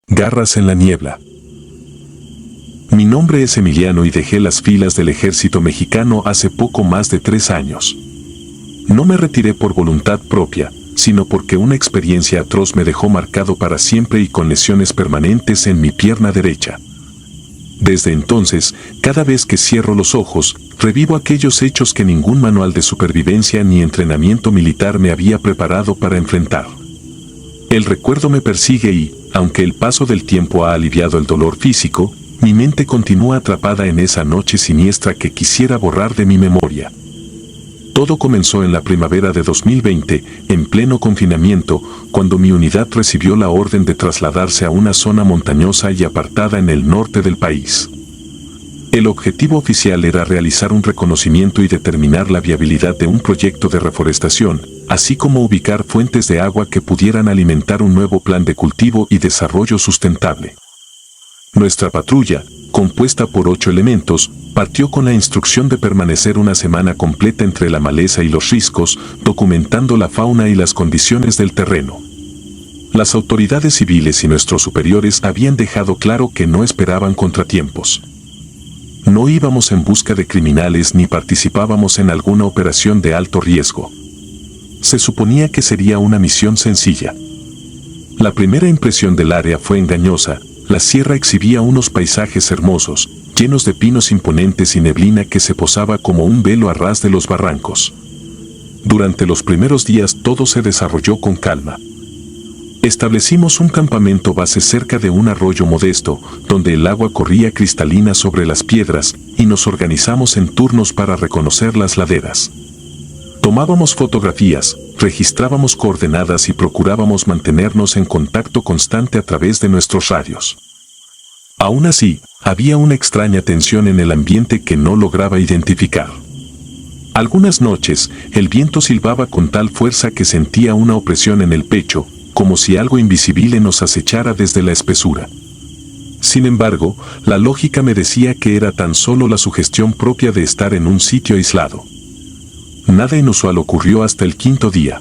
Garras en la niebla. Mi nombre es Emiliano y dejé las filas del ejército mexicano hace poco más de 3 años. No me retiré por voluntad propia, sino porque una experiencia atroz me dejó marcado para siempre y con lesiones permanentes en mi pierna derecha. Desde entonces, cada vez que cierro los ojos, revivo aquellos hechos que ningún manual de supervivencia ni entrenamiento militar me había preparado para enfrentar. El recuerdo me persigue y, aunque el paso del tiempo ha aliviado el dolor físico, mi mente continúa atrapada en esa noche siniestra que quisiera borrar de mi memoria. Todo comenzó en la primavera de 2020, en pleno confinamiento, cuando mi unidad recibió la orden de trasladarse a una zona montañosa y apartada en el norte del país. El objetivo oficial era realizar un reconocimiento y determinar la viabilidad de un proyecto de reforestación, así como ubicar fuentes de agua que pudieran alimentar un nuevo plan de cultivo y desarrollo sustentable. Nuestra patrulla, compuesta por 8 elementos, partió con la instrucción de permanecer una semana completa entre la maleza y los riscos, documentando la fauna y las condiciones del terreno. Las autoridades civiles y nuestros superiores habían dejado claro que no esperaban contratiempos. No íbamos en busca de criminales ni participábamos en alguna operación de alto riesgo. Se suponía que sería una misión sencilla. La primera impresión del área fue engañosa. La sierra exhibía unos paisajes hermosos, llenos de pinos imponentes y neblina que se posaba como un velo a ras de los barrancos. Durante los primeros días todo se desarrolló con calma. Establecimos un campamento base cerca de un arroyo modesto, donde el agua corría cristalina sobre las piedras, y nos organizamos en turnos para reconocer las laderas. Tomábamos fotografías, registrábamos coordenadas y procurábamos mantenernos en contacto constante a través de nuestros radios. Aún así, había una extraña tensión en el ambiente que no lograba identificar. Algunas noches, el viento silbaba con tal fuerza que sentía una opresión en el pecho, como si algo invisible nos acechara desde la espesura. Sin embargo, la lógica me decía que era tan solo la sugestión propia de estar en un sitio aislado. Nada inusual ocurrió hasta el 5.º día.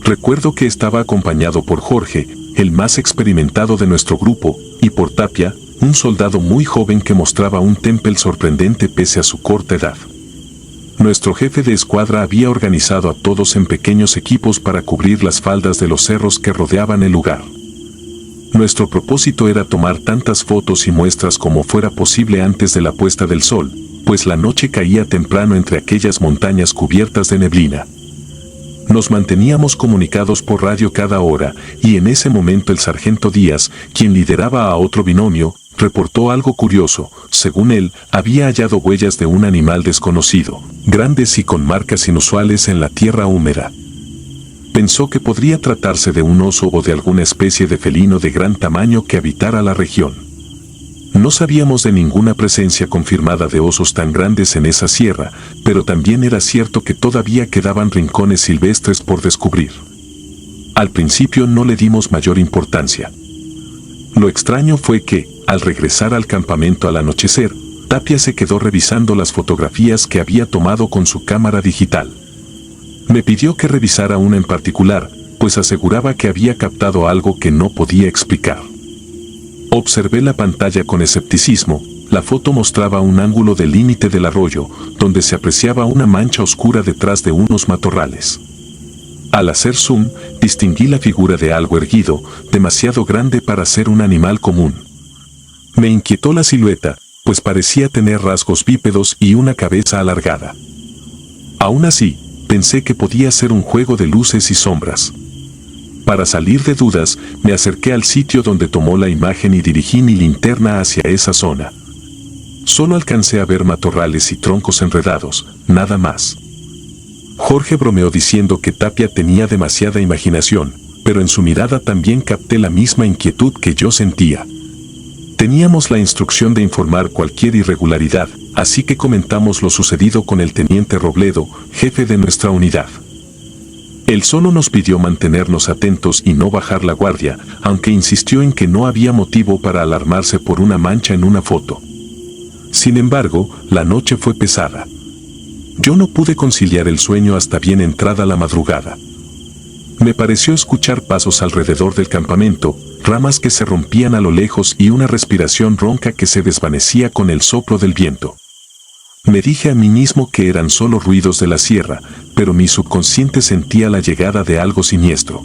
Recuerdo que estaba acompañado por Jorge, el más experimentado de nuestro grupo, y por Tapia, un soldado muy joven que mostraba un temple sorprendente pese a su corta edad. Nuestro jefe de escuadra había organizado a todos en pequeños equipos para cubrir las faldas de los cerros que rodeaban el lugar. Nuestro propósito era tomar tantas fotos y muestras como fuera posible antes de la puesta del sol, pues la noche caía temprano entre aquellas montañas cubiertas de neblina. Nos manteníamos comunicados por radio cada hora, y en ese momento el sargento Díaz, quien lideraba a otro binomio, reportó algo curioso. Según él, había hallado huellas de un animal desconocido, grandes y con marcas inusuales en la tierra húmeda. Pensó que podría tratarse de un oso o de alguna especie de felino de gran tamaño que habitara la región. No sabíamos de ninguna presencia confirmada de osos tan grandes en esa sierra, pero también era cierto que todavía quedaban rincones silvestres por descubrir. Al principio no le dimos mayor importancia. Lo extraño fue que, al regresar al campamento al anochecer, Tapia se quedó revisando las fotografías que había tomado con su cámara digital. Me pidió que revisara una en particular, pues aseguraba que había captado algo que no podía explicar. Observé la pantalla con escepticismo. La foto mostraba un ángulo del límite del arroyo, donde se apreciaba una mancha oscura detrás de unos matorrales. Al hacer zoom, distinguí la figura de algo erguido, demasiado grande para ser un animal común. Me inquietó la silueta, pues parecía tener rasgos bípedos y una cabeza alargada. Aún así, pensé que podía ser un juego de luces y sombras. Para salir de dudas, me acerqué al sitio donde tomó la imagen y dirigí mi linterna hacia esa zona. Solo alcancé a ver matorrales y troncos enredados, nada más. Jorge bromeó diciendo que Tapia tenía demasiada imaginación, pero en su mirada también capté la misma inquietud que yo sentía. Teníamos la instrucción de informar cualquier irregularidad, así que comentamos lo sucedido con el teniente Robledo, jefe de nuestra unidad. Él solo nos pidió mantenernos atentos y no bajar la guardia, aunque insistió en que no había motivo para alarmarse por una mancha en una foto. Sin embargo, la noche fue pesada. Yo no pude conciliar el sueño hasta bien entrada la madrugada. Me pareció escuchar pasos alrededor del campamento, ramas que se rompían a lo lejos y una respiración ronca que se desvanecía con el soplo del viento. Me dije a mí mismo que eran solo ruidos de la sierra, pero mi subconsciente sentía la llegada de algo siniestro.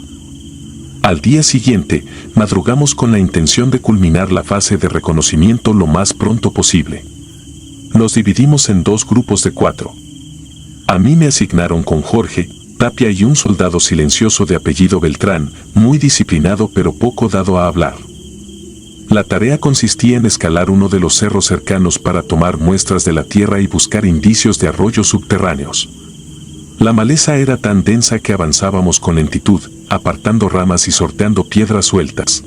Al día siguiente, madrugamos con la intención de culminar la fase de reconocimiento lo más pronto posible. Nos dividimos en 2 grupos de 4. A mí me asignaron con Jorge, Tapia y un soldado silencioso de apellido Beltrán, muy disciplinado pero poco dado a hablar. La tarea consistía en escalar uno de los cerros cercanos para tomar muestras de la tierra y buscar indicios de arroyos subterráneos. La maleza era tan densa que avanzábamos con lentitud, apartando ramas y sorteando piedras sueltas.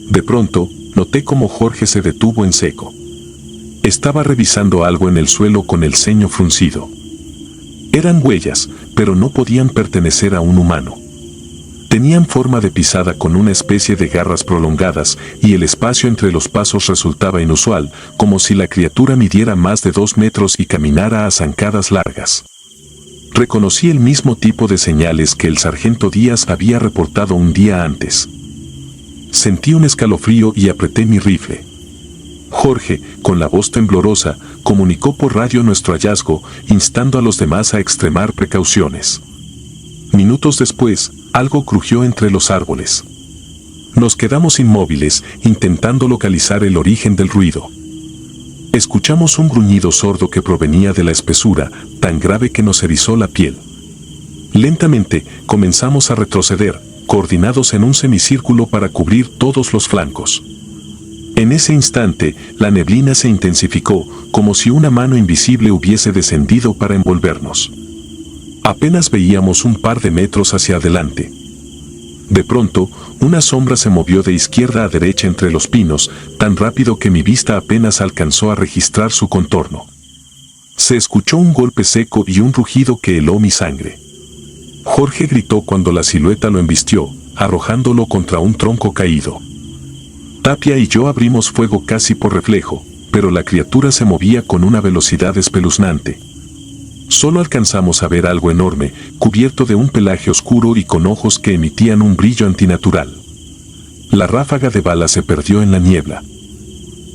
De pronto, noté cómo Jorge se detuvo en seco. Estaba revisando algo en el suelo con el ceño fruncido. Eran huellas, pero no podían pertenecer a un humano. Tenían forma de pisada con una especie de garras prolongadas, y el espacio entre los pasos resultaba inusual, como si la criatura midiera más de 2 metros y caminara a zancadas largas. Reconocí el mismo tipo de señales que el sargento Díaz había reportado un día antes. Sentí un escalofrío y apreté mi rifle. Jorge, con la voz temblorosa, comunicó por radio nuestro hallazgo, instando a los demás a extremar precauciones. Minutos después, algo crujió entre los árboles. Nos quedamos inmóviles, intentando localizar el origen del ruido. Escuchamos un gruñido sordo que provenía de la espesura, tan grave que nos erizó la piel. Lentamente, comenzamos a retroceder, coordinados en un semicírculo para cubrir todos los flancos. En ese instante, la neblina se intensificó, como si una mano invisible hubiese descendido para envolvernos. Apenas veíamos un par de metros hacia adelante. De pronto, una sombra se movió de izquierda a derecha entre los pinos, tan rápido que mi vista apenas alcanzó a registrar su contorno. Se escuchó un golpe seco y un rugido que heló mi sangre. Jorge gritó cuando la silueta lo embistió, arrojándolo contra un tronco caído. Tapia y yo abrimos fuego casi por reflejo, pero la criatura se movía con una velocidad espeluznante. Solo alcanzamos a ver algo enorme, cubierto de un pelaje oscuro y con ojos que emitían un brillo antinatural. La ráfaga de bala se perdió en la niebla.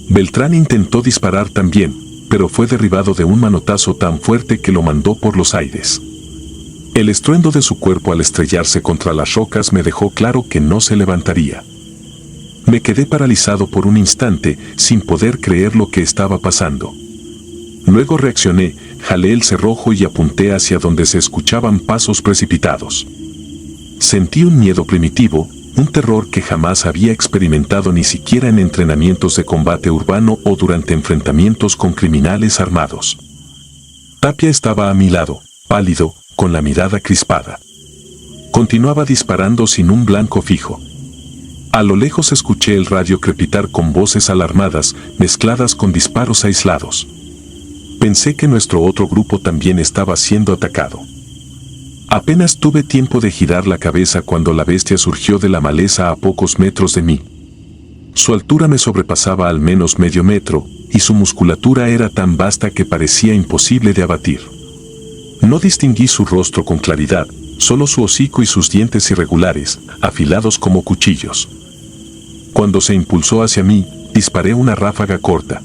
Beltrán intentó disparar también, pero fue derribado de un manotazo tan fuerte que lo mandó por los aires. El estruendo de su cuerpo al estrellarse contra las rocas me dejó claro que no se levantaría. Me quedé paralizado por un instante, sin poder creer lo que estaba pasando. Luego reaccioné, jalé el cerrojo y apunté hacia donde se escuchaban pasos precipitados. Sentí un miedo primitivo, un terror que jamás había experimentado ni siquiera en entrenamientos de combate urbano o durante enfrentamientos con criminales armados. Tapia estaba a mi lado, pálido, con la mirada crispada. Continuaba disparando sin un blanco fijo. A lo lejos escuché el radio crepitar con voces alarmadas, mezcladas con disparos aislados. Pensé que nuestro otro grupo también estaba siendo atacado. Apenas tuve tiempo de girar la cabeza cuando la bestia surgió de la maleza a pocos metros de mí. Su altura me sobrepasaba al menos medio metro, y su musculatura era tan vasta que parecía imposible de abatir. No distinguí su rostro con claridad, solo su hocico y sus dientes irregulares, afilados como cuchillos. Cuando se impulsó hacia mí, disparé una ráfaga corta.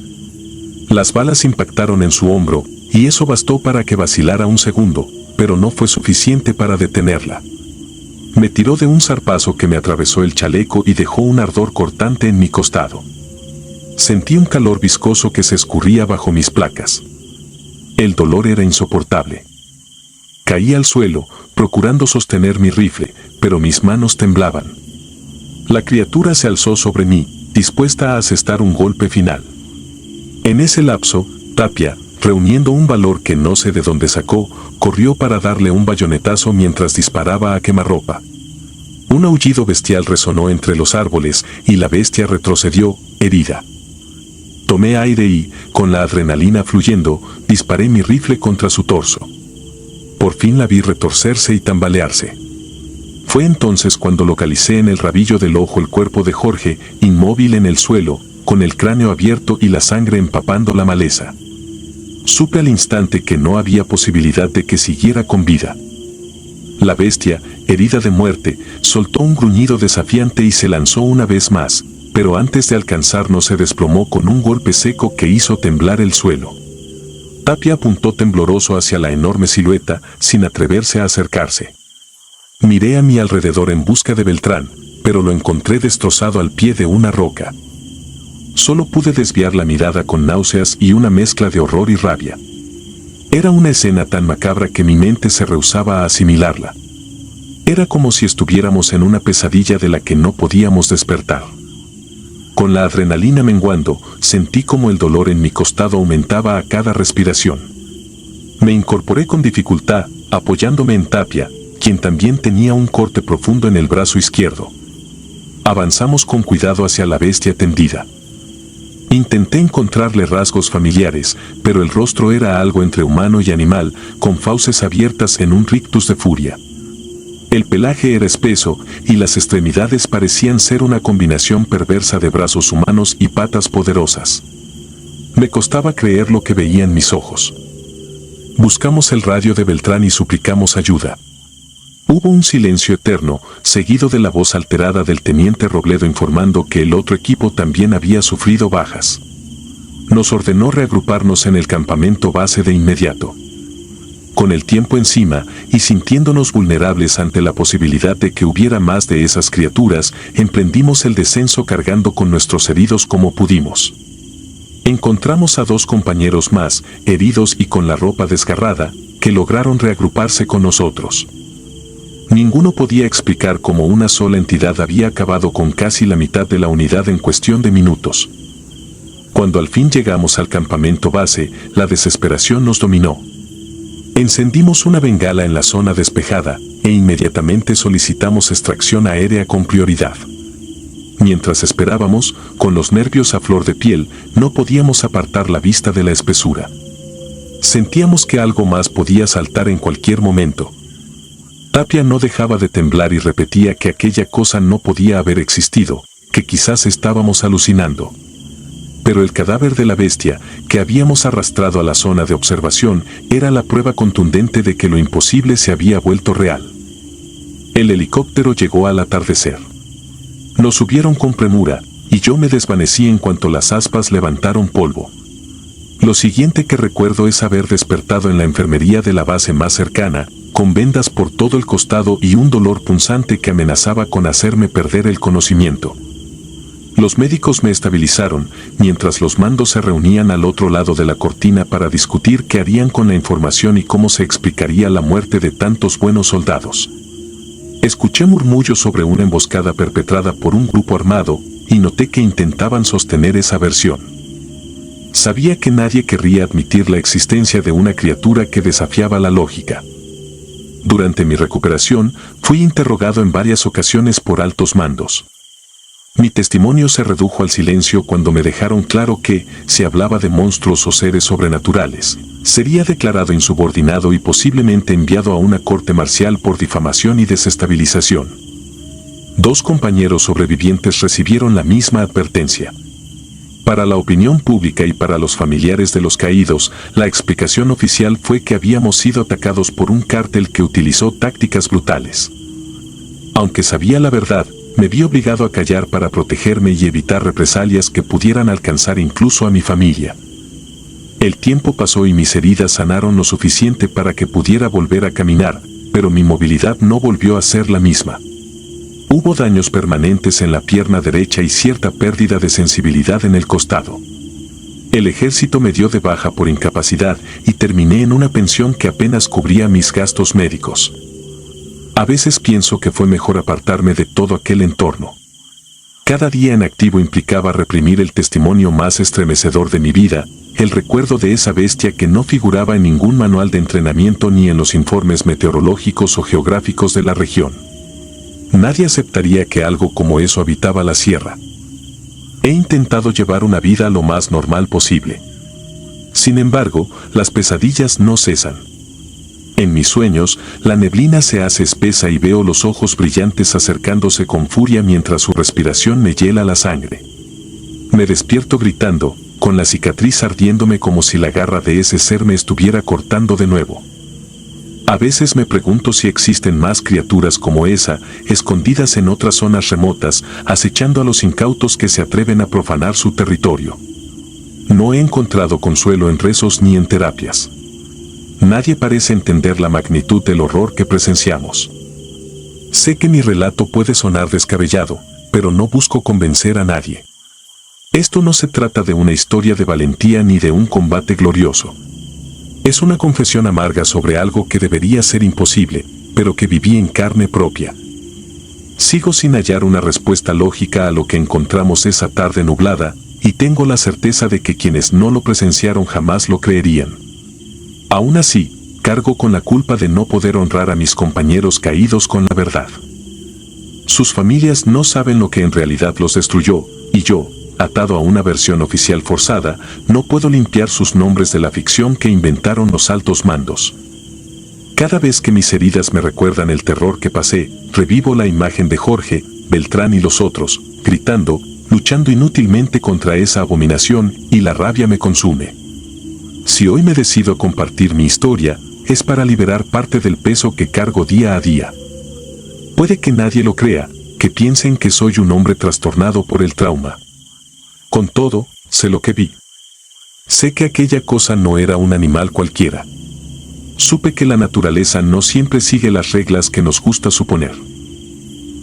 Las balas impactaron en su hombro, y eso bastó para que vacilara un segundo, pero no fue suficiente para detenerla. Me tiró de un zarpazo que me atravesó el chaleco y dejó un ardor cortante en mi costado. Sentí un calor viscoso que se escurría bajo mis placas. El dolor era insoportable. Caí al suelo, procurando sostener mi rifle, pero mis manos temblaban. La criatura se alzó sobre mí, dispuesta a asestar un golpe final. En ese lapso, Tapia, reuniendo un valor que no sé de dónde sacó, corrió para darle un bayonetazo mientras disparaba a quemarropa. Un aullido bestial resonó entre los árboles y la bestia retrocedió, herida. Tomé aire y, con la adrenalina fluyendo, disparé mi rifle contra su torso. Por fin la vi retorcerse y tambalearse. Fue entonces cuando localicé en el rabillo del ojo el cuerpo de Jorge, inmóvil en el suelo, con el cráneo abierto y la sangre empapando la maleza. Supe al instante que no había posibilidad de que siguiera con vida. La bestia, herida de muerte, soltó un gruñido desafiante y se lanzó una vez más, pero antes de alcanzarnos se desplomó con un golpe seco que hizo temblar el suelo. Tapia apuntó tembloroso hacia la enorme silueta, sin atreverse a acercarse. Miré a mi alrededor en busca de Beltrán, pero lo encontré destrozado al pie de una roca. Solo pude desviar la mirada con náuseas y una mezcla de horror y rabia. Era una escena tan macabra que mi mente se rehusaba a asimilarla. Era como si estuviéramos en una pesadilla de la que no podíamos despertar. Con la adrenalina menguando, sentí como el dolor en mi costado aumentaba a cada respiración. Me incorporé con dificultad, apoyándome en Tapia, quien también tenía un corte profundo en el brazo izquierdo. Avanzamos con cuidado hacia la bestia tendida. Intenté encontrarle rasgos familiares, pero el rostro era algo entre humano y animal, con fauces abiertas en un rictus de furia. El pelaje era espeso, y las extremidades parecían ser una combinación perversa de brazos humanos y patas poderosas. Me costaba creer lo que veía en mis ojos. Buscamos el radio de Beltrán y suplicamos ayuda. Hubo un silencio eterno, seguido de la voz alterada del teniente Robledo informando que el otro equipo también había sufrido bajas. Nos ordenó reagruparnos en el campamento base de inmediato. Con el tiempo encima, y sintiéndonos vulnerables ante la posibilidad de que hubiera más de esas criaturas, emprendimos el descenso cargando con nuestros heridos como pudimos. Encontramos a 2 compañeros más, heridos y con la ropa desgarrada, que lograron reagruparse con nosotros. Ninguno podía explicar cómo una sola entidad había acabado con casi la mitad de la unidad en cuestión de minutos. Cuando al fin llegamos al campamento base, la desesperación nos dominó. Encendimos una bengala en la zona despejada, e inmediatamente solicitamos extracción aérea con prioridad. Mientras esperábamos, con los nervios a flor de piel, no podíamos apartar la vista de la espesura. Sentíamos que algo más podía saltar en cualquier momento. Tapia no dejaba de temblar y repetía que aquella cosa no podía haber existido, que quizás estábamos alucinando. Pero el cadáver de la bestia, que habíamos arrastrado a la zona de observación, era la prueba contundente de que lo imposible se había vuelto real. El helicóptero llegó al atardecer. Nos subieron con premura, y yo me desvanecí en cuanto las aspas levantaron polvo. Lo siguiente que recuerdo es haber despertado en la enfermería de la base más cercana, con vendas por todo el costado y un dolor punzante que amenazaba con hacerme perder el conocimiento. Los médicos me estabilizaron, mientras los mandos se reunían al otro lado de la cortina para discutir qué harían con la información y cómo se explicaría la muerte de tantos buenos soldados. Escuché murmullos sobre una emboscada perpetrada por un grupo armado, y noté que intentaban sostener esa versión. Sabía que nadie querría admitir la existencia de una criatura que desafiaba la lógica. Durante mi recuperación, fui interrogado en varias ocasiones por altos mandos. Mi testimonio se redujo al silencio cuando me dejaron claro que, si hablaba de monstruos o seres sobrenaturales, sería declarado insubordinado y posiblemente enviado a una corte marcial por difamación y desestabilización. 2 compañeros sobrevivientes recibieron la misma advertencia. Para la opinión pública y para los familiares de los caídos, la explicación oficial fue que habíamos sido atacados por un cártel que utilizó tácticas brutales. Aunque sabía la verdad, me vi obligado a callar para protegerme y evitar represalias que pudieran alcanzar incluso a mi familia. El tiempo pasó y mis heridas sanaron lo suficiente para que pudiera volver a caminar, pero mi movilidad no volvió a ser la misma. Hubo daños permanentes en la pierna derecha y cierta pérdida de sensibilidad en el costado. El ejército me dio de baja por incapacidad y terminé en una pensión que apenas cubría mis gastos médicos. A veces pienso que fue mejor apartarme de todo aquel entorno. Cada día en activo implicaba reprimir el testimonio más estremecedor de mi vida, el recuerdo de esa bestia que no figuraba en ningún manual de entrenamiento ni en los informes meteorológicos o geográficos de la región. Nadie aceptaría que algo como eso habitaba la sierra. He intentado llevar una vida lo más normal posible. Sin embargo, las pesadillas no cesan. En mis sueños, la neblina se hace espesa y veo los ojos brillantes acercándose con furia mientras su respiración me hiela la sangre. Me despierto gritando, con la cicatriz ardiéndome como si la garra de ese ser me estuviera cortando de nuevo. A veces me pregunto si existen más criaturas como esa, escondidas en otras zonas remotas, acechando a los incautos que se atreven a profanar su territorio. No he encontrado consuelo en rezos ni en terapias. Nadie parece entender la magnitud del horror que presenciamos. Sé que mi relato puede sonar descabellado, pero no busco convencer a nadie. Esto no se trata de una historia de valentía ni de un combate glorioso. Es una confesión amarga sobre algo que debería ser imposible, pero que viví en carne propia. Sigo sin hallar una respuesta lógica a lo que encontramos esa tarde nublada, y tengo la certeza de que quienes no lo presenciaron jamás lo creerían. Aún así, cargo con la culpa de no poder honrar a mis compañeros caídos con la verdad. Sus familias no saben lo que en realidad los destruyó, y yo, atado a una versión oficial forzada, no puedo limpiar sus nombres de la ficción que inventaron los altos mandos. Cada vez que mis heridas me recuerdan el terror que pasé, revivo la imagen de Jorge, Beltrán y los otros, gritando, luchando inútilmente contra esa abominación, y la rabia me consume. Si hoy me decido a compartir mi historia, es para liberar parte del peso que cargo día a día. Puede que nadie lo crea, que piensen que soy un hombre trastornado por el trauma. Con todo, sé lo que vi. Sé que aquella cosa no era un animal cualquiera. Supe que la naturaleza no siempre sigue las reglas que nos gusta suponer.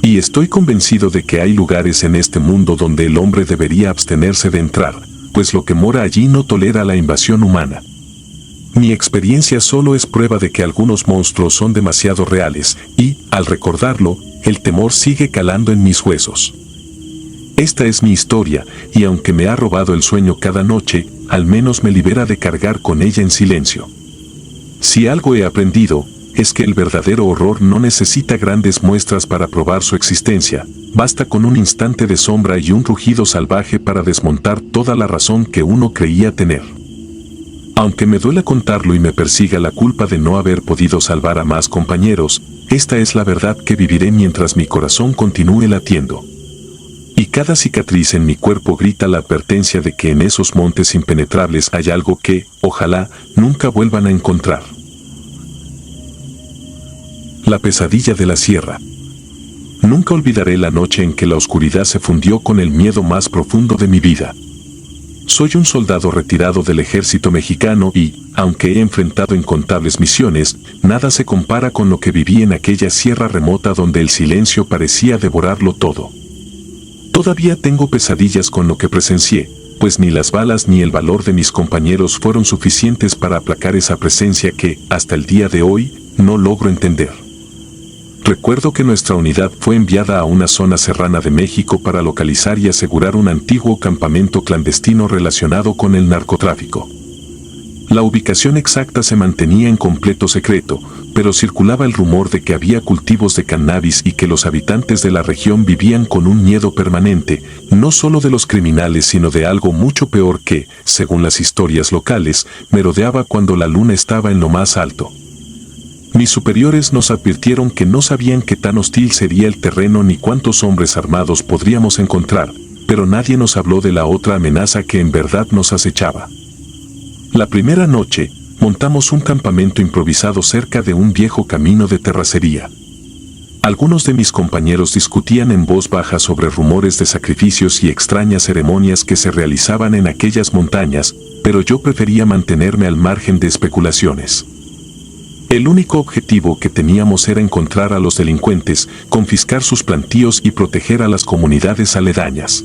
Y estoy convencido de que hay lugares en este mundo donde el hombre debería abstenerse de entrar, pues lo que mora allí no tolera la invasión humana. Mi experiencia solo es prueba de que algunos monstruos son demasiado reales, y, al recordarlo, el temor sigue calando en mis huesos. Esta es mi historia, y aunque me ha robado el sueño cada noche, al menos me libera de cargar con ella en silencio. Si algo he aprendido, es que el verdadero horror no necesita grandes muestras para probar su existencia, basta con un instante de sombra y un rugido salvaje para desmontar toda la razón que uno creía tener. Aunque me duela contarlo y me persiga la culpa de no haber podido salvar a más compañeros, esta es la verdad que viviré mientras mi corazón continúe latiendo. Y cada cicatriz en mi cuerpo grita la advertencia de que en esos montes impenetrables hay algo que, ojalá, nunca vuelvan a encontrar. La pesadilla de la sierra. Nunca olvidaré la noche en que la oscuridad se fundió con el miedo más profundo de mi vida. Soy un soldado retirado del ejército mexicano y, aunque he enfrentado incontables misiones, nada se compara con lo que viví en aquella sierra remota donde el silencio parecía devorarlo todo. Todavía tengo pesadillas con lo que presencié, pues ni las balas ni el valor de mis compañeros fueron suficientes para aplacar esa presencia que, hasta el día de hoy, no logro entender. Recuerdo que nuestra unidad fue enviada a una zona serrana de México para localizar y asegurar un antiguo campamento clandestino relacionado con el narcotráfico. La ubicación exacta se mantenía en completo secreto, pero circulaba el rumor de que había cultivos de cannabis y que los habitantes de la región vivían con un miedo permanente, no solo de los criminales sino de algo mucho peor que, según las historias locales, merodeaba cuando la luna estaba en lo más alto. Mis superiores nos advirtieron que no sabían qué tan hostil sería el terreno ni cuántos hombres armados podríamos encontrar, pero nadie nos habló de la otra amenaza que en verdad nos acechaba. La primera noche, montamos un campamento improvisado cerca de un viejo camino de terracería. Algunos de mis compañeros discutían en voz baja sobre rumores de sacrificios y extrañas ceremonias que se realizaban en aquellas montañas, pero yo prefería mantenerme al margen de especulaciones. El único objetivo que teníamos era encontrar a los delincuentes, confiscar sus plantíos y proteger a las comunidades aledañas.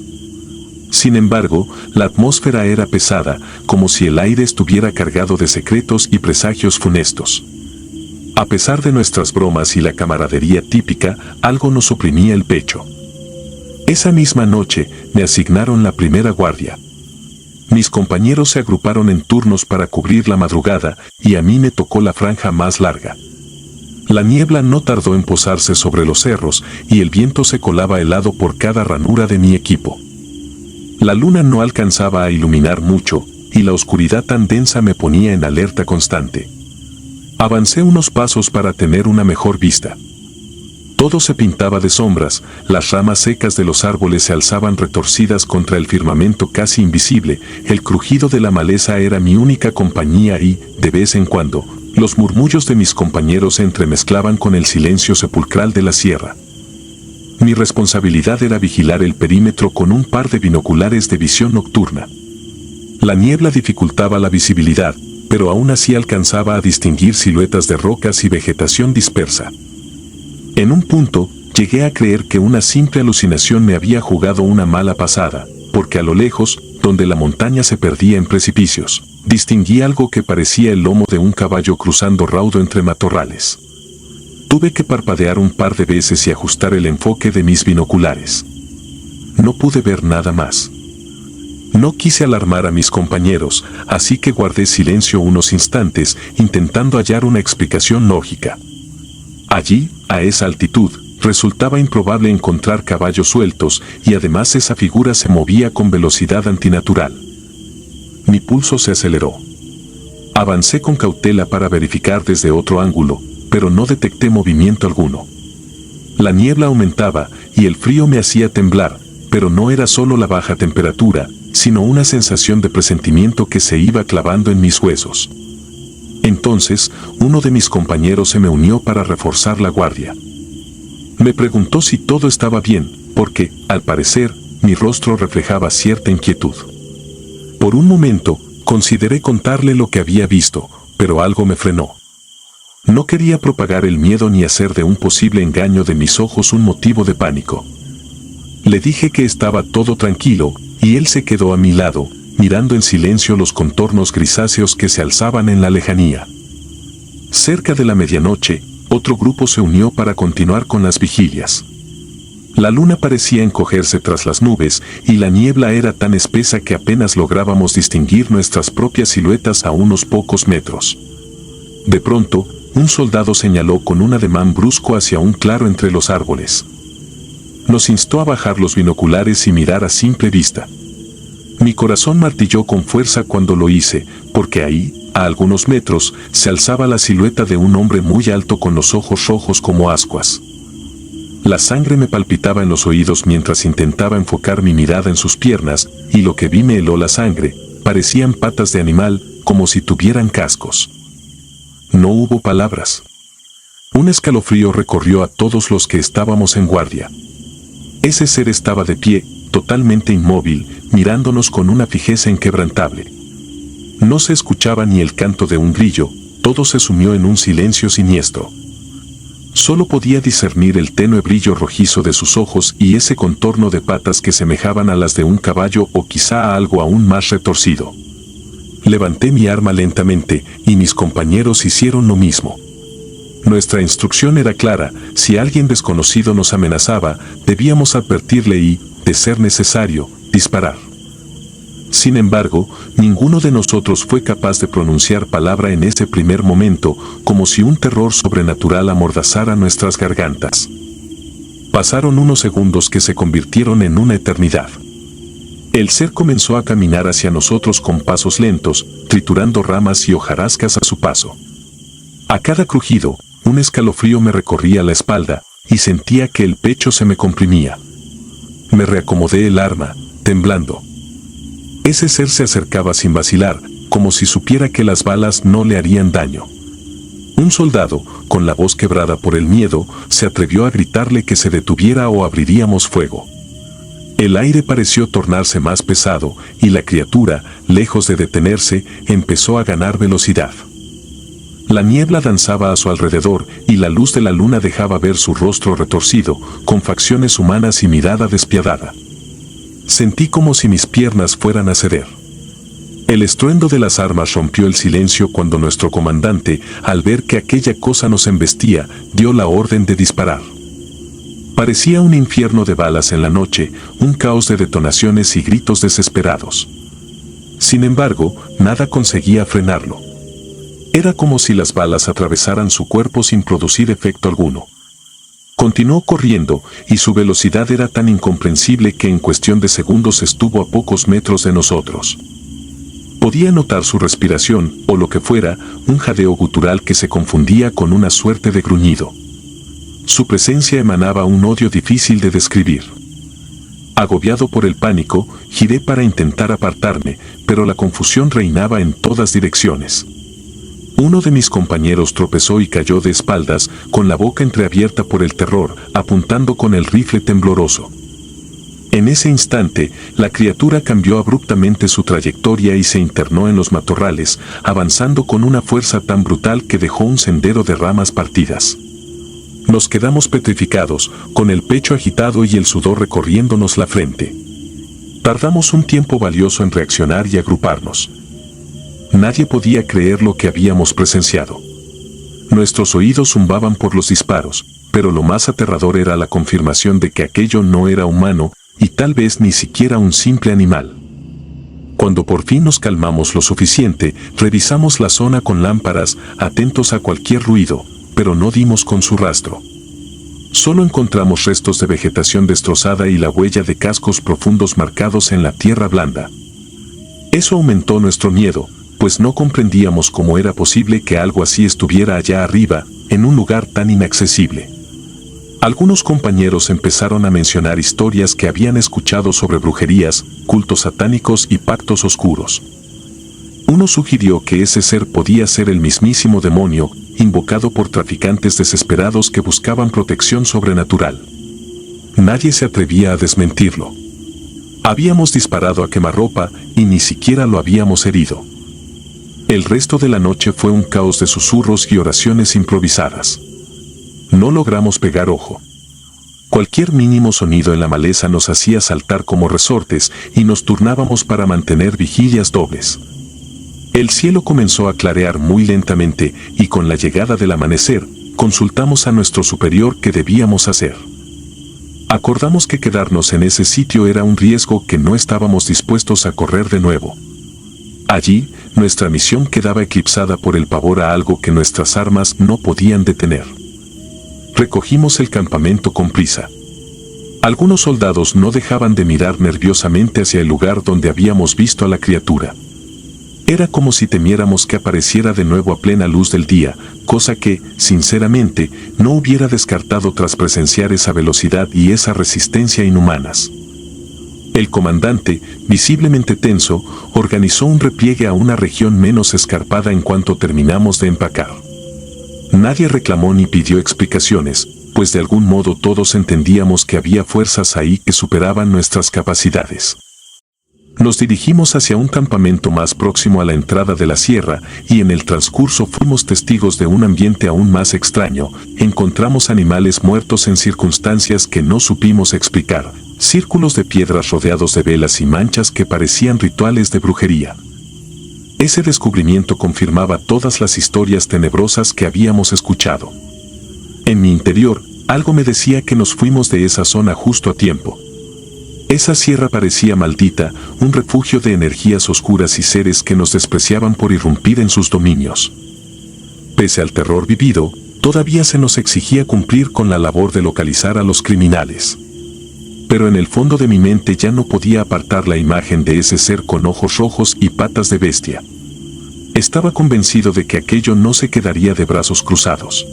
Sin embargo, la atmósfera era pesada, como si el aire estuviera cargado de secretos y presagios funestos. A pesar de nuestras bromas y la camaradería típica, algo nos oprimía el pecho. Esa misma noche, me asignaron la primera guardia. Mis compañeros se agruparon en turnos para cubrir la madrugada, y a mí me tocó la franja más larga. La niebla no tardó en posarse sobre los cerros, y el viento se colaba helado por cada ranura de mi equipo. La luna no alcanzaba a iluminar mucho, y la oscuridad tan densa me ponía en alerta constante. Avancé unos pasos para tener una mejor vista. Todo se pintaba de sombras, las ramas secas de los árboles se alzaban retorcidas contra el firmamento casi invisible, el crujido de la maleza era mi única compañía y, de vez en cuando, los murmullos de mis compañeros se entremezclaban con el silencio sepulcral de la sierra. Mi responsabilidad era vigilar el perímetro con un par de binoculares de visión nocturna. La niebla dificultaba la visibilidad, pero aún así alcanzaba a distinguir siluetas de rocas y vegetación dispersa. En un punto, llegué a creer que una simple alucinación me había jugado una mala pasada, porque a lo lejos, donde la montaña se perdía en precipicios, distinguí algo que parecía el lomo de un caballo cruzando raudo entre matorrales. Tuve que parpadear un par de veces y ajustar el enfoque de mis binoculares. No pude ver nada más. No quise alarmar a mis compañeros, así que guardé silencio unos instantes, intentando hallar una explicación lógica. Allí, a esa altitud, resultaba improbable encontrar caballos sueltos, y además esa figura se movía con velocidad antinatural. Mi pulso se aceleró. Avancé con cautela para verificar desde otro ángulo, pero no detecté movimiento alguno. La niebla aumentaba, y el frío me hacía temblar, pero no era solo la baja temperatura, sino una sensación de presentimiento que se iba clavando en mis huesos. Entonces, uno de mis compañeros se me unió para reforzar la guardia. Me preguntó si todo estaba bien, porque, al parecer, mi rostro reflejaba cierta inquietud. Por un momento, consideré contarle lo que había visto, pero algo me frenó. No quería propagar el miedo ni hacer de un posible engaño de mis ojos un motivo de pánico. Le dije que estaba todo tranquilo, y él se quedó a mi lado, mirando en silencio los contornos grisáceos que se alzaban en la lejanía. Cerca de la medianoche, otro grupo se unió para continuar con las vigilias. La luna parecía encogerse tras las nubes, y la niebla era tan espesa que apenas lográbamos distinguir nuestras propias siluetas a unos pocos metros. De pronto, un soldado señaló con un ademán brusco hacia un claro entre los árboles. Nos instó a bajar los binoculares y mirar a simple vista. Mi corazón martilló con fuerza cuando lo hice, porque ahí, a algunos metros, se alzaba la silueta de un hombre muy alto con los ojos rojos como ascuas. La sangre me palpitaba en los oídos mientras intentaba enfocar mi mirada en sus piernas, y lo que vi me heló la sangre, parecían patas de animal, como si tuvieran cascos. No hubo palabras. Un escalofrío recorrió a todos los que estábamos en guardia. Ese ser estaba de pie, totalmente inmóvil, mirándonos con una fijeza inquebrantable. No se escuchaba ni el canto de un grillo, todo se sumió en un silencio siniestro. Solo podía discernir el tenue brillo rojizo de sus ojos y ese contorno de patas que semejaban a las de un caballo o quizá a algo aún más retorcido. Levanté mi arma lentamente, y mis compañeros hicieron lo mismo. Nuestra instrucción era clara: si alguien desconocido nos amenazaba, debíamos advertirle y, de ser necesario, disparar. Sin embargo, ninguno de nosotros fue capaz de pronunciar palabra en ese primer momento, como si un terror sobrenatural amordazara nuestras gargantas. Pasaron unos segundos que se convirtieron en una eternidad. El ser comenzó a caminar hacia nosotros con pasos lentos, triturando ramas y hojarascas a su paso. A cada crujido, un escalofrío me recorría la espalda, y sentía que el pecho se me comprimía. Me reacomodé el arma, temblando. Ese ser se acercaba sin vacilar, como si supiera que las balas no le harían daño. Un soldado, con la voz quebrada por el miedo, se atrevió a gritarle que se detuviera o abriríamos fuego. El aire pareció tornarse más pesado, y la criatura, lejos de detenerse, empezó a ganar velocidad. La niebla danzaba a su alrededor, y la luz de la luna dejaba ver su rostro retorcido, con facciones humanas y mirada despiadada. Sentí como si mis piernas fueran a ceder. El estruendo de las armas rompió el silencio cuando nuestro comandante, al ver que aquella cosa nos embestía, dio la orden de disparar. Parecía un infierno de balas en la noche, un caos de detonaciones y gritos desesperados. Sin embargo, nada conseguía frenarlo. Era como si las balas atravesaran su cuerpo sin producir efecto alguno. Continuó corriendo, y su velocidad era tan incomprensible que en cuestión de segundos estuvo a pocos metros de nosotros. Podía notar su respiración, o lo que fuera, un jadeo gutural que se confundía con una suerte de gruñido. Su presencia emanaba un odio difícil de describir. Agobiado por el pánico, giré para intentar apartarme, pero la confusión reinaba en todas direcciones. Uno de mis compañeros tropezó y cayó de espaldas, con la boca entreabierta por el terror, apuntando con el rifle tembloroso. En ese instante, la criatura cambió abruptamente su trayectoria y se internó en los matorrales, avanzando con una fuerza tan brutal que dejó un sendero de ramas partidas. Nos quedamos petrificados, con el pecho agitado y el sudor recorriéndonos la frente. Tardamos un tiempo valioso en reaccionar y agruparnos. Nadie podía creer lo que habíamos presenciado. Nuestros oídos zumbaban por los disparos, pero lo más aterrador era la confirmación de que aquello no era humano, y tal vez ni siquiera un simple animal. Cuando por fin nos calmamos lo suficiente, revisamos la zona con lámparas, atentos a cualquier ruido, pero no dimos con su rastro. Solo encontramos restos de vegetación destrozada y la huella de cascos profundos marcados en la tierra blanda. Eso aumentó nuestro miedo, pues no comprendíamos cómo era posible que algo así estuviera allá arriba, en un lugar tan inaccesible. Algunos compañeros empezaron a mencionar historias que habían escuchado sobre brujerías, cultos satánicos y pactos oscuros. Uno sugirió que ese ser podía ser el mismísimo demonio, invocado por traficantes desesperados que buscaban protección sobrenatural. Nadie se atrevía a desmentirlo. Habíamos disparado a quemarropa y ni siquiera lo habíamos herido. El resto de la noche fue un caos de susurros y oraciones improvisadas. No logramos pegar ojo. Cualquier mínimo sonido en la maleza nos hacía saltar como resortes y nos turnábamos para mantener vigilias dobles. El cielo comenzó a clarear muy lentamente y con la llegada del amanecer, consultamos a nuestro superior qué debíamos hacer. Acordamos que quedarnos en ese sitio era un riesgo que no estábamos dispuestos a correr de nuevo. Allí, nuestra misión quedaba eclipsada por el pavor a algo que nuestras armas no podían detener. Recogimos el campamento con prisa. Algunos soldados no dejaban de mirar nerviosamente hacia el lugar donde habíamos visto a la criatura. Era como si temiéramos que apareciera de nuevo a plena luz del día, cosa que, sinceramente, no hubiera descartado tras presenciar esa velocidad y esa resistencia inhumanas. El comandante, visiblemente tenso, organizó un repliegue a una región menos escarpada en cuanto terminamos de empacar. Nadie reclamó ni pidió explicaciones, pues de algún modo todos entendíamos que había fuerzas ahí que superaban nuestras capacidades. Nos dirigimos hacia un campamento más próximo a la entrada de la sierra y en el transcurso fuimos testigos de un ambiente aún más extraño. Encontramos animales muertos en circunstancias que no supimos explicar, círculos de piedras rodeados de velas y manchas que parecían rituales de brujería. Ese descubrimiento confirmaba todas las historias tenebrosas que habíamos escuchado. En mi interior, algo me decía que nos fuimos de esa zona justo a tiempo. Esa sierra parecía maldita, un refugio de energías oscuras y seres que nos despreciaban por irrumpir en sus dominios. Pese al terror vivido, todavía se nos exigía cumplir con la labor de localizar a los criminales. Pero en el fondo de mi mente ya no podía apartar la imagen de ese ser con ojos rojos y patas de bestia. Estaba convencido de que aquello no se quedaría de brazos cruzados.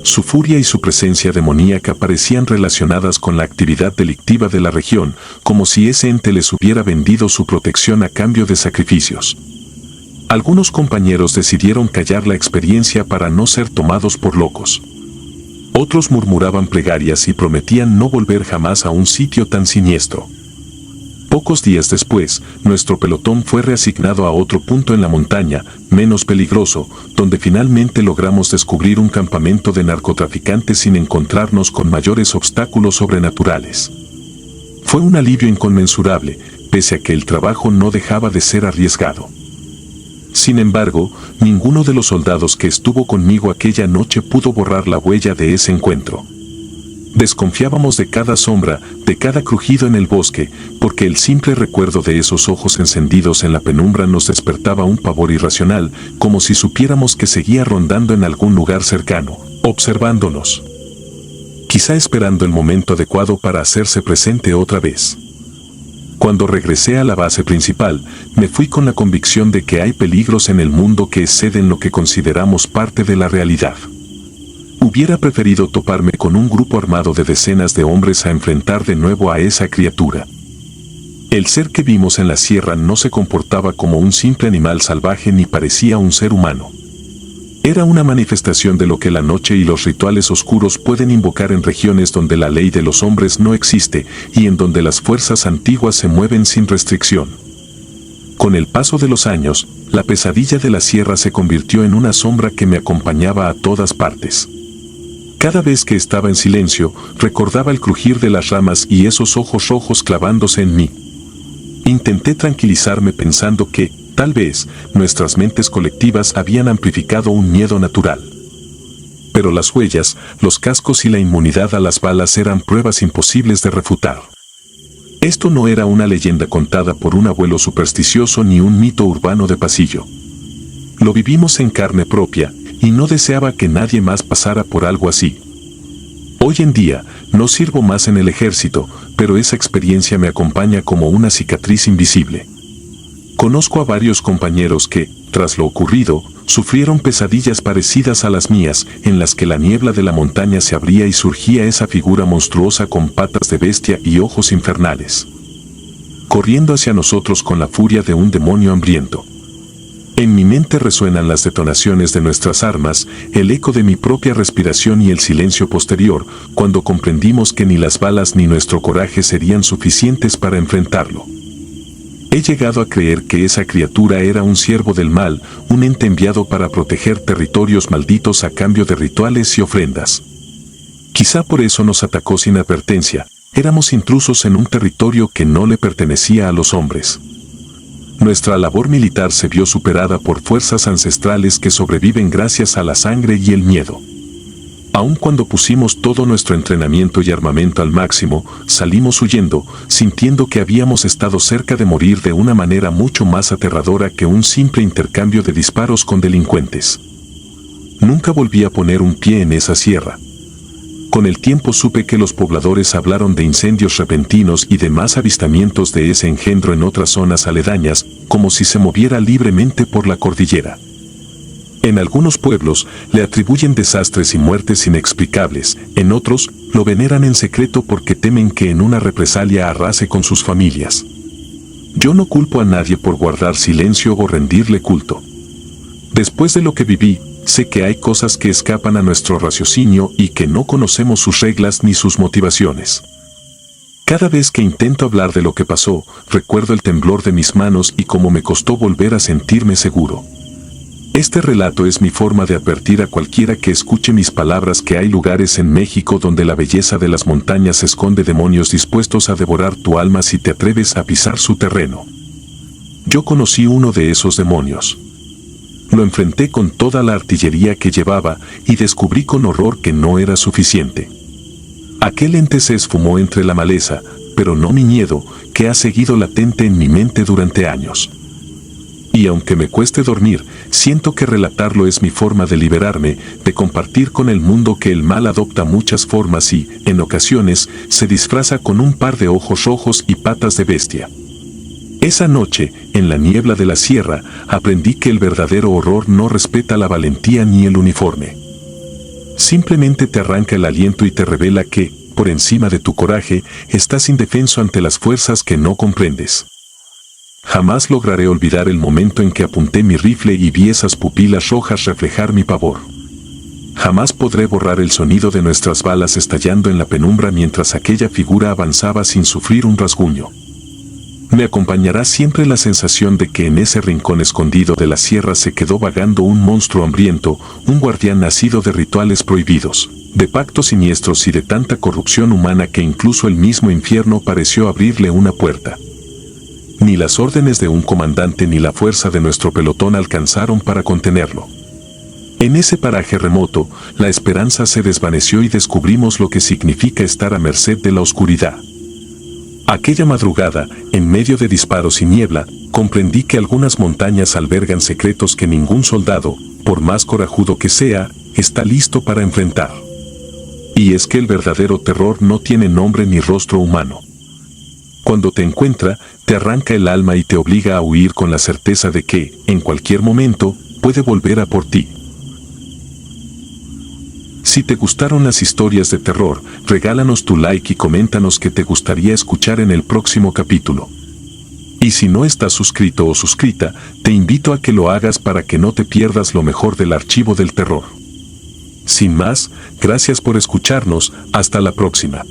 Su furia y su presencia demoníaca parecían relacionadas con la actividad delictiva de la región, como si ese ente les hubiera vendido su protección a cambio de sacrificios. Algunos compañeros decidieron callar la experiencia para no ser tomados por locos. Otros murmuraban plegarias y prometían no volver jamás a un sitio tan siniestro. Pocos días después, nuestro pelotón fue reasignado a otro punto en la montaña, menos peligroso, donde finalmente logramos descubrir un campamento de narcotraficantes sin encontrarnos con mayores obstáculos sobrenaturales. Fue un alivio inconmensurable, pese a que el trabajo no dejaba de ser arriesgado. Sin embargo, ninguno de los soldados que estuvo conmigo aquella noche pudo borrar la huella de ese encuentro. Desconfiábamos de cada sombra, de cada crujido en el bosque, porque el simple recuerdo de esos ojos encendidos en la penumbra nos despertaba un pavor irracional, como si supiéramos que seguía rondando en algún lugar cercano, observándonos. Quizá esperando el momento adecuado para hacerse presente otra vez. Cuando regresé a la base principal, me fui con la convicción de que hay peligros en el mundo que exceden lo que consideramos parte de la realidad. Hubiera preferido toparme con un grupo armado de decenas de hombres a enfrentar de nuevo a esa criatura. El ser que vimos en la sierra no se comportaba como un simple animal salvaje ni parecía un ser humano. Era una manifestación de lo que la noche y los rituales oscuros pueden invocar en regiones donde la ley de los hombres no existe y en donde las fuerzas antiguas se mueven sin restricción. Con el paso de los años, la pesadilla de la sierra se convirtió en una sombra que me acompañaba a todas partes. Cada vez que estaba en silencio, recordaba el crujir de las ramas y esos ojos rojos clavándose en mí. Intenté tranquilizarme pensando que, tal vez, nuestras mentes colectivas habían amplificado un miedo natural. Pero las huellas, los cascos y la inmunidad a las balas eran pruebas imposibles de refutar. Esto no era una leyenda contada por un abuelo supersticioso ni un mito urbano de pasillo. Lo vivimos en carne propia, y no deseaba que nadie más pasara por algo así. Hoy en día, no sirvo más en el ejército, pero esa experiencia me acompaña como una cicatriz invisible. Conozco a varios compañeros que, tras lo ocurrido, sufrieron pesadillas parecidas a las mías, en las que la niebla de la montaña se abría y surgía esa figura monstruosa con patas de bestia y ojos infernales, corriendo hacia nosotros con la furia de un demonio hambriento. En mi mente resuenan las detonaciones de nuestras armas, el eco de mi propia respiración y el silencio posterior, cuando comprendimos que ni las balas ni nuestro coraje serían suficientes para enfrentarlo. He llegado a creer que esa criatura era un siervo del mal, un ente enviado para proteger territorios malditos a cambio de rituales y ofrendas. Quizá por eso nos atacó sin advertencia, éramos intrusos en un territorio que no le pertenecía a los hombres. Nuestra labor militar se vio superada por fuerzas ancestrales que sobreviven gracias a la sangre y el miedo. Aun cuando pusimos todo nuestro entrenamiento y armamento al máximo, salimos huyendo, sintiendo que habíamos estado cerca de morir de una manera mucho más aterradora que un simple intercambio de disparos con delincuentes. Nunca volví a poner un pie en esa sierra. Con el tiempo supe que los pobladores hablaron de incendios repentinos y de más avistamientos de ese engendro en otras zonas aledañas, como si se moviera libremente por la cordillera. En algunos pueblos le atribuyen desastres y muertes inexplicables, en otros lo veneran en secreto porque temen que en una represalia arrase con sus familias. Yo no culpo a nadie por guardar silencio o rendirle culto. Después de lo que viví, sé que hay cosas que escapan a nuestro raciocinio y que no conocemos sus reglas ni sus motivaciones. Cada vez que intento hablar de lo que pasó, recuerdo el temblor de mis manos y cómo me costó volver a sentirme seguro. Este relato es mi forma de advertir a cualquiera que escuche mis palabras que hay lugares en México donde la belleza de las montañas esconde demonios dispuestos a devorar tu alma si te atreves a pisar su terreno. Yo conocí uno de esos demonios. Lo enfrenté con toda la artillería que llevaba y descubrí con horror que no era suficiente. Aquel ente se esfumó entre la maleza, pero no mi miedo, que ha seguido latente en mi mente durante años. Y aunque me cueste dormir, siento que relatarlo es mi forma de liberarme, de compartir con el mundo que el mal adopta muchas formas y, en ocasiones, se disfraza con un par de ojos rojos y patas de bestia. Esa noche, en la niebla de la sierra, aprendí que el verdadero horror no respeta la valentía ni el uniforme. Simplemente te arranca el aliento y te revela que, por encima de tu coraje, estás indefenso ante las fuerzas que no comprendes. Jamás lograré olvidar el momento en que apunté mi rifle y vi esas pupilas rojas reflejar mi pavor. Jamás podré borrar el sonido de nuestras balas estallando en la penumbra mientras aquella figura avanzaba sin sufrir un rasguño. Me acompañará siempre la sensación de que en ese rincón escondido de la sierra se quedó vagando un monstruo hambriento, un guardián nacido de rituales prohibidos, de pactos siniestros y de tanta corrupción humana que incluso el mismo infierno pareció abrirle una puerta. Ni las órdenes de un comandante ni la fuerza de nuestro pelotón alcanzaron para contenerlo. En ese paraje remoto, la esperanza se desvaneció y descubrimos lo que significa estar a merced de la oscuridad. Aquella madrugada, en medio de disparos y niebla, comprendí que algunas montañas albergan secretos que ningún soldado, por más corajudo que sea, está listo para enfrentar. Y es que el verdadero terror no tiene nombre ni rostro humano. Cuando te encuentra, te arranca el alma y te obliga a huir con la certeza de que, en cualquier momento, puede volver a por ti. Si te gustaron las historias de terror, regálanos tu like y coméntanos qué te gustaría escuchar en el próximo capítulo. Y si no estás suscrito o suscrita, te invito a que lo hagas para que no te pierdas lo mejor del archivo del terror. Sin más, gracias por escucharnos, hasta la próxima.